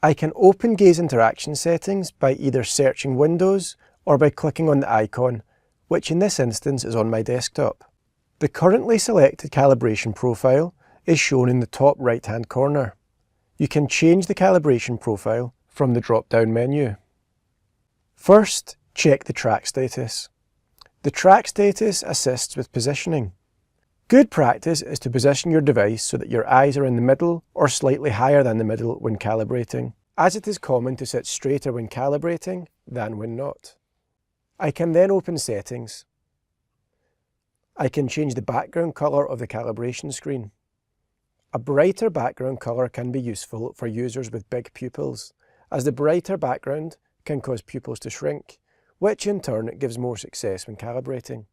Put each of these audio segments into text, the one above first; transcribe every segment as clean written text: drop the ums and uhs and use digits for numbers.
I can open Gaze Interaction settings by either searching Windows or by clicking on the icon, which in this instance is on my desktop. The currently selected calibration profile is shown in the top right-hand corner. You can change the calibration profile from the drop-down menu. First, check the track status. The track status assists with positioning. Good practice is to position your device so that your eyes are in the middle or slightly higher than the middle when calibrating, as it is common to sit straighter when calibrating than when not. I can then open Settings. I can change the background colour of the calibration screen. A brighter background colour can be useful for users with big pupils, as the brighter background can cause pupils to shrink, which in turn gives more success when calibrating.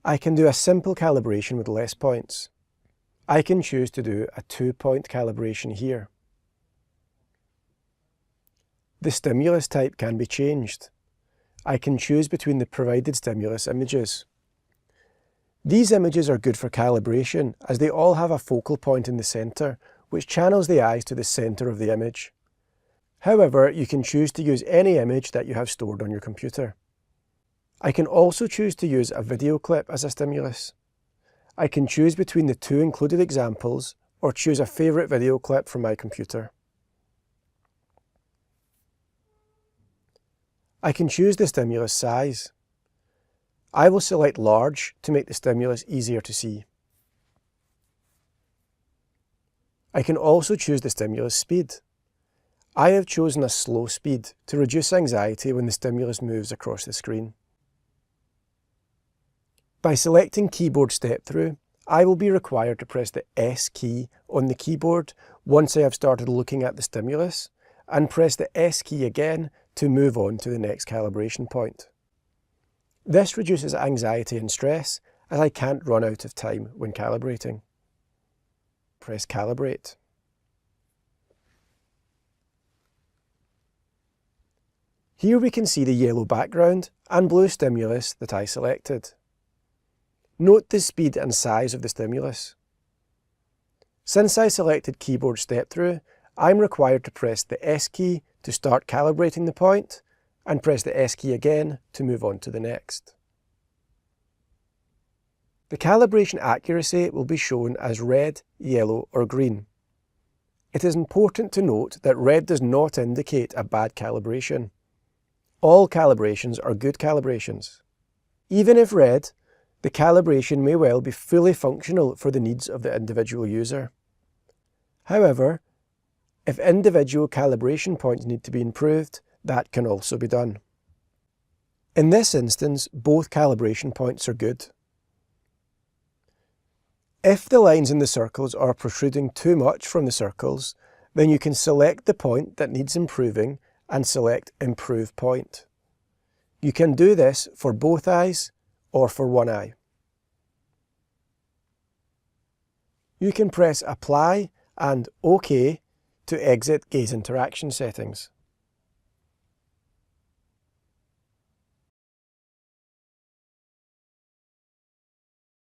I can do a simple calibration with less points. I can choose to do a 2-point calibration here. The stimulus type can be changed. I can choose between the provided stimulus images. These images are good for calibration as they all have a focal point in the centre, which channels the eyes to the centre of the image. However, you can choose to use any image that you have stored on your computer. I can also choose to use a video clip as a stimulus. I can choose between the two included examples or choose a favourite video clip from my computer. I can choose the stimulus size. I will select large to make the stimulus easier to see. I can also choose the stimulus speed. I have chosen a slow speed to reduce anxiety when the stimulus moves across the screen. By selecting Keyboard Step Through, I will be required to press the S key on the keyboard once I have started looking at the stimulus, and press the S key again to move on to the next calibration point. This reduces anxiety and stress as I can't run out of time when calibrating. Press Calibrate. Here we can see the yellow background and blue stimulus that I selected. Note the speed and size of the stimulus. Since I selected Keyboard Step Through, I'm required to press the S key to start calibrating the point, and press the S key again to move on to the next. The calibration accuracy will be shown as red, yellow or green. It is important to note that red does not indicate a bad calibration. All calibrations are good calibrations. Even if red, the calibration may well be fully functional for the needs of the individual user. However, if individual calibration points need to be improved, that can also be done. In this instance, both calibration points are good. If the lines in the circles are protruding too much from the circles, then you can select the point that needs improving and select Improve Point. You can do this for both eyes or for one eye. You can press Apply and OK to exit Gaze Interaction settings.